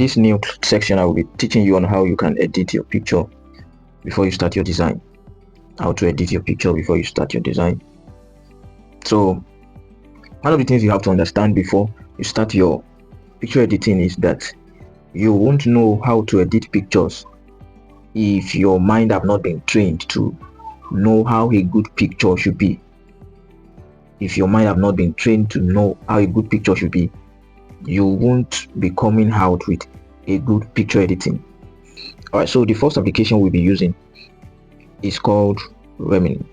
this new section, I will be teaching you on how you can edit your picture before you start your design. How to edit your picture before you start your design. So one of the things you have to understand before you start your picture editing is that you won't know how to edit pictures if your mind have not been trained to know how a good picture should be. If your mind have not been trained to know how a good picture should be, you won't be coming out with a good picture editing. Alright, so the first application we'll be using is called Remini.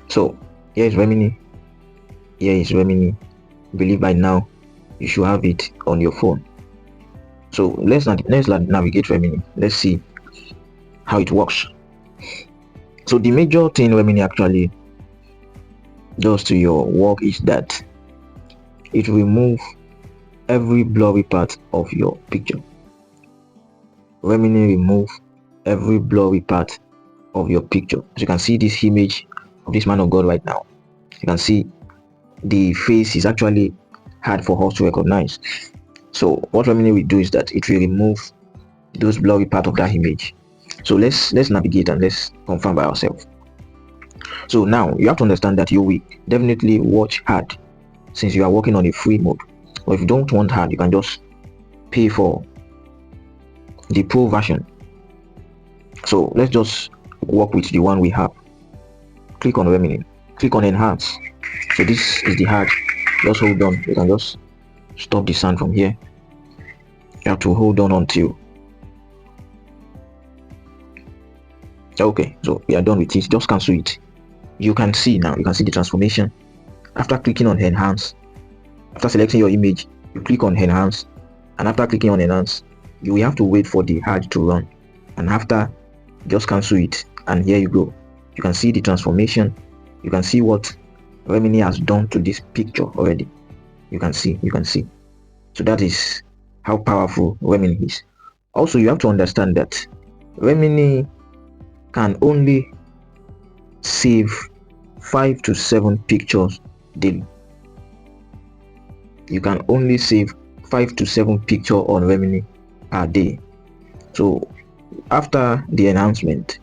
So here is Remini. I believe by now you should have it on your phone. So let's navigate Remini. Let's see how it works. So the major thing Remini actually does to your work is that it will remove every blurry part of your picture. Remini remove every blurry part of your picture. As you can see this image of this man of God right now, you can see the face is actually hard for us to recognize. So what Remini will do is that it will remove those blurry part of that image. So let's navigate and let's confirm by ourselves. So now you have to understand that you will definitely watch hard since you are working on a free mode. Or if you don't want hard, you can just pay for the pro version. So let's just work with the one we have. Click on Remini, click on enhance. So this is the hard. Just hold on. You can just stop the sound from here. You have to hold on until. Okay, so we are done with it. Just cancel it. You can see now, you can see the transformation. After clicking on enhance, after selecting your image, you click on enhance, and after clicking on enhance, you will have to wait for the hard to run, and after just cancel it, and here you go. You can see the transformation. You can see what Remini has done to this picture already. You can see. So that is how powerful Remini is. Also, you have to understand that Remini can only save 5 to 7 pictures daily. You can only save 5 to 7 pictures on Remini a day. So after the enhancement,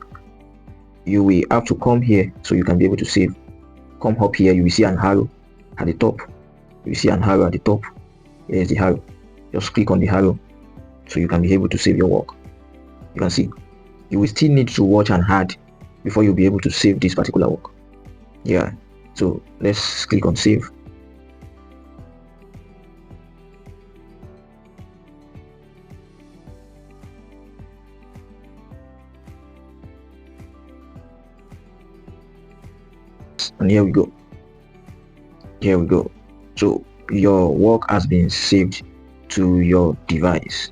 you will have to come here so you can be able to save. Come up here, you will see an arrow at the top. You will see an arrow at the top. Here's the arrow. Just click on the arrow so you can be able to save your work. You can see you will still need to watch and add before you'll be able to save this particular work. Yeah, so let's click on save. And here we go. So your work has been saved to your device.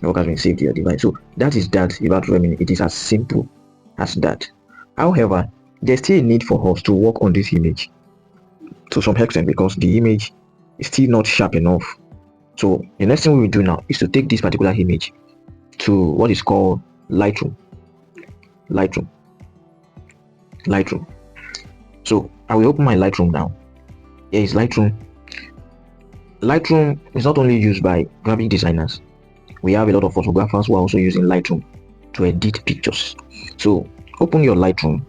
So that is that about Remini. It is as simple as that. However, there's still a need for us to work on this image to some extent because the image is still not sharp enough. So the next thing we will do now is to take this particular image to what is called Lightroom. So I will open my Lightroom now. Here is Lightroom. Lightroom is not only used by graphic designers. We have a lot of photographers who are also using Lightroom to edit pictures. So open your Lightroom.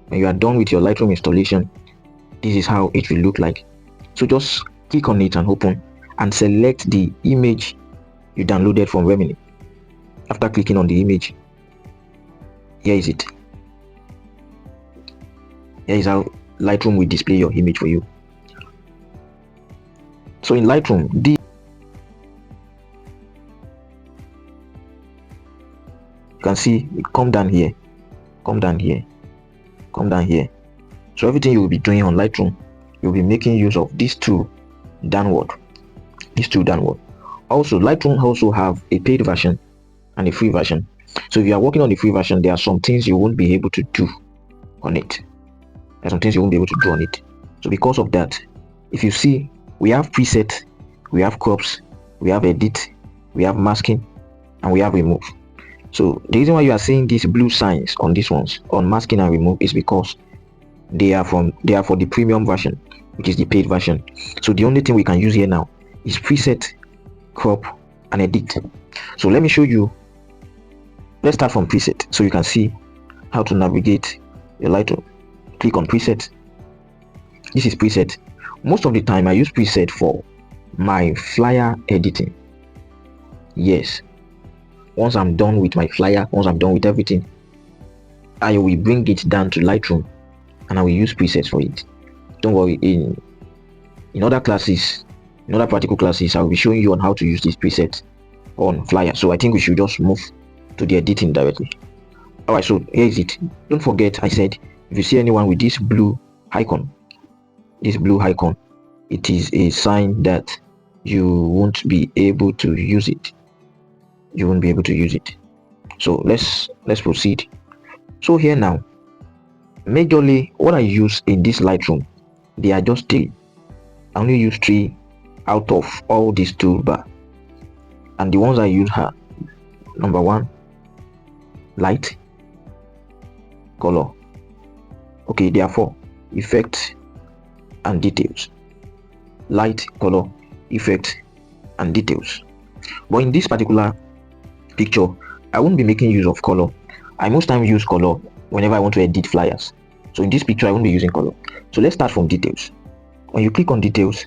When you are done with your Lightroom installation, this is how it will look like. So just click on it and open and select the image you downloaded from Remini. After clicking on the image, here is it. Here is how Lightroom will display your image for you. So in Lightroom, you can see it come down here. So everything you will be doing on Lightroom, you'll be making use of these two downward. Also, Lightroom also have a paid version and a free version. So if you are working on the free version, there are some things you won't be able to do on it. So because of that, if you see, we have preset, we have crops, we have edit, we have masking, and we have remove. So the reason why you are seeing these blue signs on these ones on masking and remove is because they are for the premium version, which is the paid version. So the only thing we can use here now is preset, crop, and edit. So let me show you. Let's start from preset so you can see how to navigate your Lightroom. Click on preset. This is preset. Most of the time I use preset for my flyer editing. Yes, once I'm done with my flyer, once I'm done with everything, I will bring it down to Lightroom and I will use presets for it. Don't worry, in other classes, in other practical classes, I will be showing you on how to use this preset on flyer. So I think we should just move to the editing directly. Alright, so here is it. Don't forget, I said if you see anyone with this blue icon, it is a sign that you won't be able to use it. You won't be able to use it. So let's proceed. So here now, majorly what I use in this Lightroom, they are just three. I only use 3 out of all these toolbar, and the ones I use are: number 1, light, color. Okay, there are 4: effect and details. Light, color, effect, and details. But in this particular picture, I won't be making use of color. I most time use color whenever I want to edit flyers. So in this picture, I won't be using color. So let's start from details. When you click on details,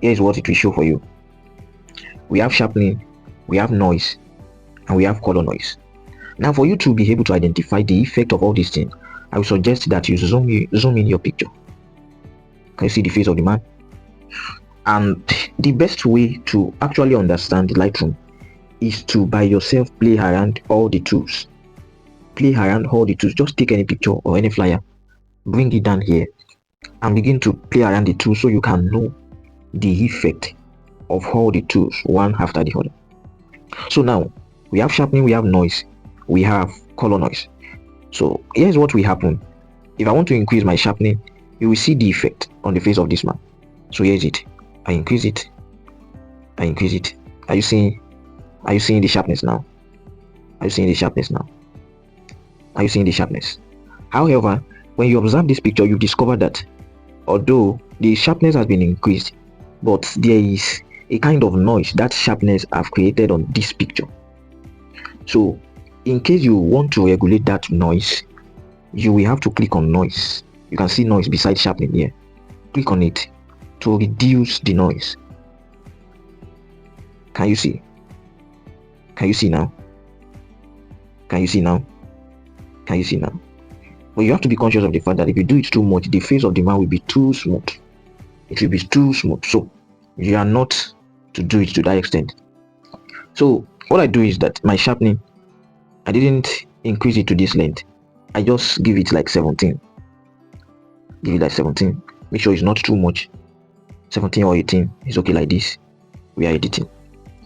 here is what it will show for you. We have sharpening, we have noise, and we have color noise. Now for you to be able to identify the effect of all these things, I would suggest that you zoom in your picture. Can you see the face of the man? And the best way to actually understand the Lightroom is to by yourself play around all the tools. Just take any picture or any flyer, bring it down here, and begin to play around the tools so you can know the effect of all the tools one after the other. So now we have sharpening, we have noise, we have color noise. So here's what will happen. If I want to increase my sharpening, you will see the effect on the face of this man. So here's it. I increase it. Are you seeing the sharpness now? Are you seeing the sharpness? However, when you observe this picture, you discover that although the sharpness has been increased, but there is a kind of noise that sharpness have created on this picture. So in case you want to regulate that noise, you will have to click on noise. You can see noise beside sharpening here. Click on it to reduce the noise. Can you see now? But you have to be conscious of the fact that if you do it too much, the face of the man will be too smooth. It will be too smooth. So you are not to do it to that extent. So what I do is that my sharpening, I didn't increase it to this length. I just give it like 17. Make sure it's not too much. 17 or 18 is okay like this. We are editing.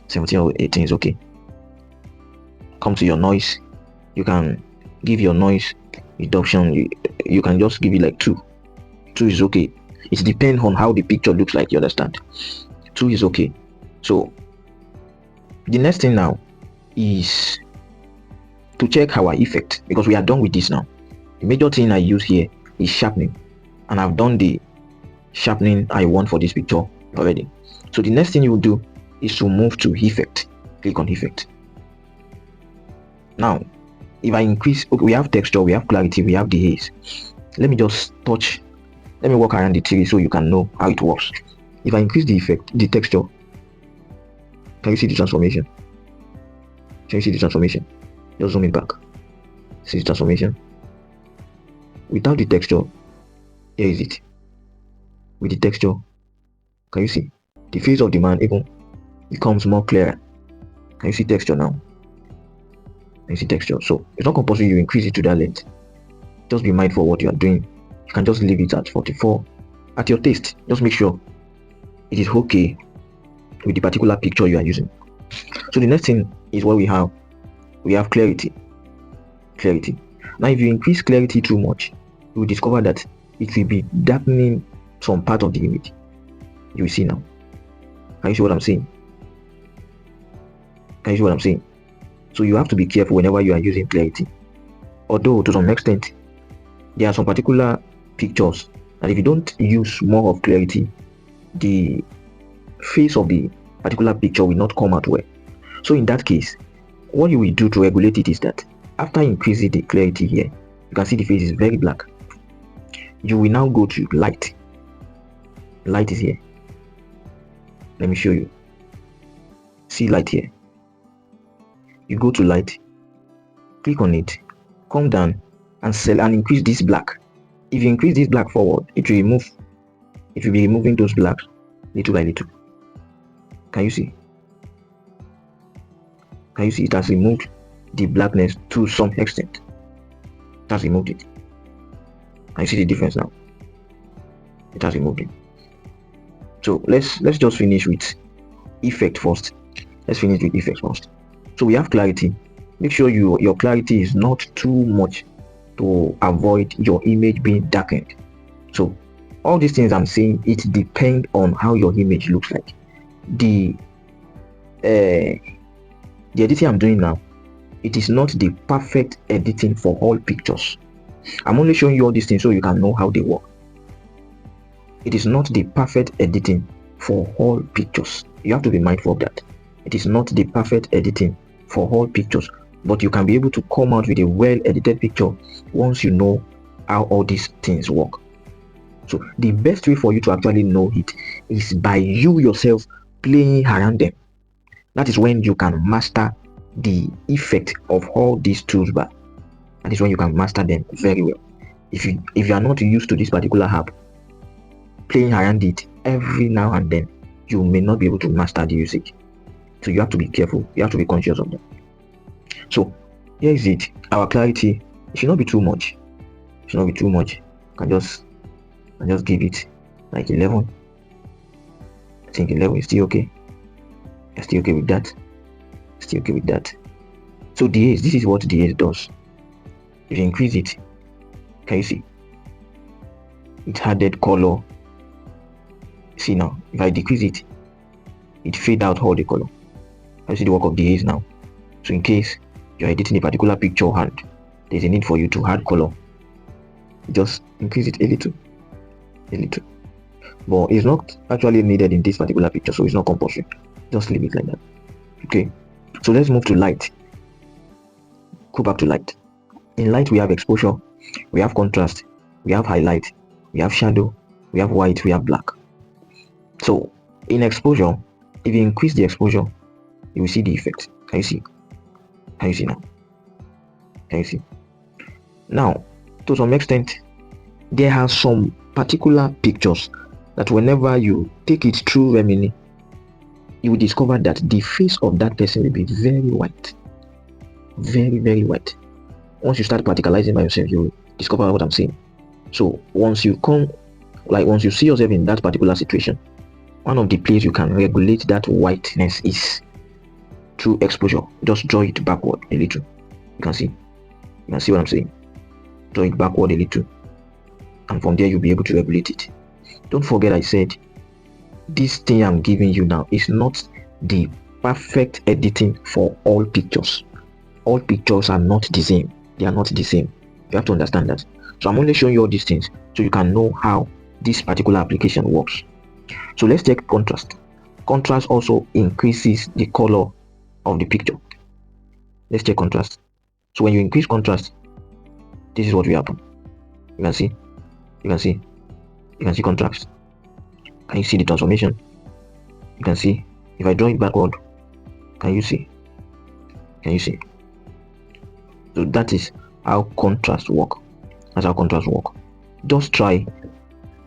17 or 18 is okay. Come to your noise. You can give your noise reduction. You can just give it like 2. 2 is okay. It depends on how the picture looks like, you understand? 2 is okay. So the next thing now is to check our effect, because we are done with this now. The major thing I use here is sharpening, and I've done the sharpening I want for this picture already. So the next thing you will do is to move to effect. Click on effect. Now if I increase, okay, we have texture, we have clarity, we have the haze. Let me walk around the tree so you can know how it works. If I increase the effect, the texture, can you see the transformation? Just zoom it back. See the transformation? Without the texture, here is it. With the texture, can you see? The face of the man even becomes more clearer. Can you see texture now? So it's not compulsory you increase it to that length. Just be mindful of what you are doing. You can just leave it at 44 at your taste. Just make sure it is okay with the particular picture you are using. So the next thing is what we have clarity. Now if you increase clarity too much, you will discover that it will be darkening some part of the image. You will see now. Can you see what I'm saying? So you have to be careful whenever you are using clarity. Although to some extent, there are some particular pictures, and if you don't use more of clarity, the face of the particular picture will not come out well. So in that case, what you will do to regulate it is that after increasing the clarity here, you can see the face is very black. You will now go to light. Light is here. Let me show you. See light here. You go to light, click on it, come down and increase this black. If you increase this black forward, it will be removing those blacks little by little. Can you see? Can you see it has removed the blackness to some extent? It has removed it. Can you see the difference now? It has removed it. So let's just finish with effect first. Let's finish with effect first. So we have clarity. Make sure your clarity is not too much to avoid your image being darkened. So all these things I'm saying, it depends on how your image looks like. The editing I'm doing now, it is not the perfect editing for all pictures. I'm only showing you all these things so you can know how they work. It is not the perfect editing for all pictures. You have to be mindful of that. It is not the perfect editing for all pictures, but you can be able to come out with a well-edited picture once you know how all these things work. So the best way for you to actually know it is by you yourself playing around them. That is when you can master the effect of all these tools. But that is when you can master them very well. If you are not used to this particular app, playing around it every now and then, you may not be able to master the usage. So you have to be careful. You have to be conscious of that. So here is it. Our clarity, it should not be too much. It should not be too much. You can just give it like 11. I think 11 is still okay. You're still okay with that. Still okay with that. So the this is what the does. If you increase it, can you see? It added color. See now, if I decrease it, it fade out all the color. I see the work of the haze now. So in case you're editing a particular picture and there's a need for you to add color, just increase it a little. But it's not actually needed in this particular picture, so it's not compulsory. Just leave it like that. Okay, so let's move to light. Go back to light. In light, we have exposure, we have contrast, we have highlight, we have shadow, we have white, we have black. So in exposure, if you increase the exposure, you will see the effect. Can you see? Can you see now? Can you see? Now, to some extent, there are some particular pictures that whenever you take it through Remini, you will discover that the face of that person will be very white. Very, very white. Once you start practicalizing by yourself, you will discover what I'm saying. So once you see yourself in that particular situation, one of the places you can regulate that whiteness is through exposure. Just draw it backward a little. You can see what I'm saying. Draw it backward a little, and from there you'll be able to regulate it. Don't forget I said this thing I'm giving you now is not the perfect editing for all pictures. All pictures are not the same. They are not the same. You have to understand that. So I'm only showing you all these things so you can know how this particular application works. So let's check contrast. Contrast also increases the color of the picture. Let's check contrast. So when you increase contrast, this is what will happen. You can see contrast. Can you see the transformation? You can see if I draw it backward. Can you see? So that is how contrast work. That's how contrast work. Just try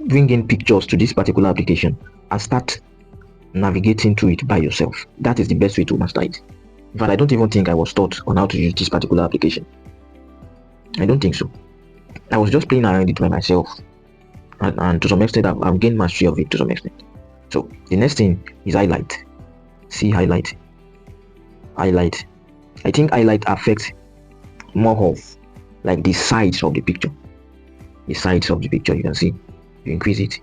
bring in pictures to this particular application and start navigating through it by yourself. That is the best way to master it. In fact, I don't even think I was taught on how to use this particular application. I don't think so. I was just playing around it by myself, and to some extent I've gained mastery of it to some extent. So the next thing is highlight. See highlight. I think highlight affects more of like the sides of the picture. The sides of the picture, you can see. You increase it,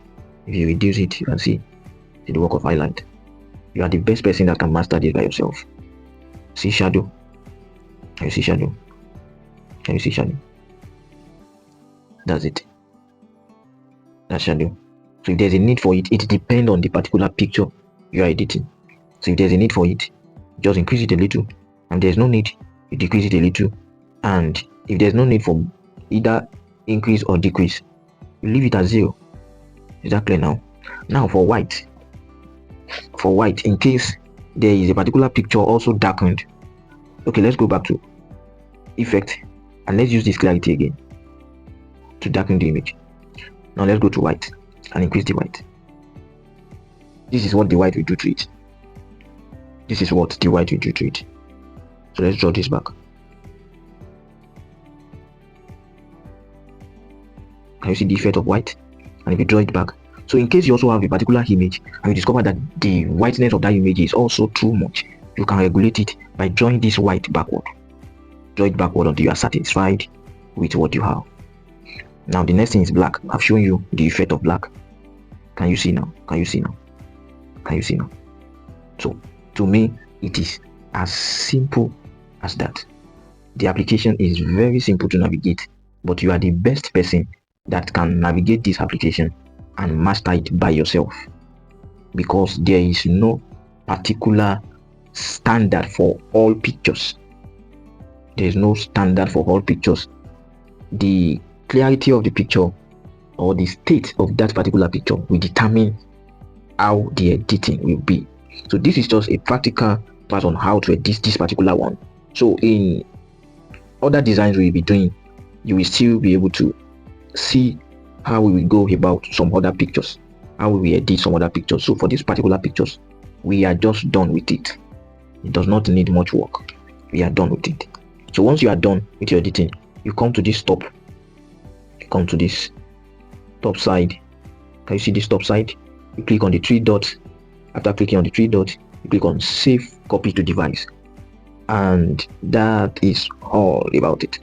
if you reduce it, you can see the work of highlight. You are the best person that can master this by yourself. See shadow. Can you see shadow? Can you see shadow? That's it. That's shadow. So if there's a need for it, it depends on the particular picture you are editing. So if there's a need for it, just increase it a little, and there's no need, you decrease it a little. And if there's no need for either increase or decrease, you leave it at 0. Is that clear now? Now for white, in case there is a particular picture also darkened, okay, let's go back to effect and let's use this clarity again to darken the image. Now let's go to white and increase the white. This is what the white will do to it. This is what the white will do to it. So let's draw this back. Can you see the effect of white? And if you draw it back, so in case you also have a particular image and you discover that the whiteness of that image is also too much, you can regulate it by drawing this white backward. Draw it backward until you are satisfied with what you have. Now the next thing is black. I've shown you the effect of black. Can you see now? Can you see now? Can you see now? So to me, it is as simple as that. The application is very simple to navigate, but you are the best person that can navigate this application and master it by yourself, because there is no particular standard for all pictures. There is no standard for all pictures. The clarity of the picture or the state of that particular picture will determine how the editing will be. So this is just a practical part on how to edit this particular one. So in other designs we'll be doing, you will still be able to see how we will go about some other pictures, how we will edit some other pictures. So for these particular pictures, we are just done with it. It does not need much work. We are done with it. So once you are done with your editing, you come to this top. You come to this top side. Can you see this top side? You click on the 3 dots. After clicking on the 3 dots, you click on save copy to device. And that is all about it.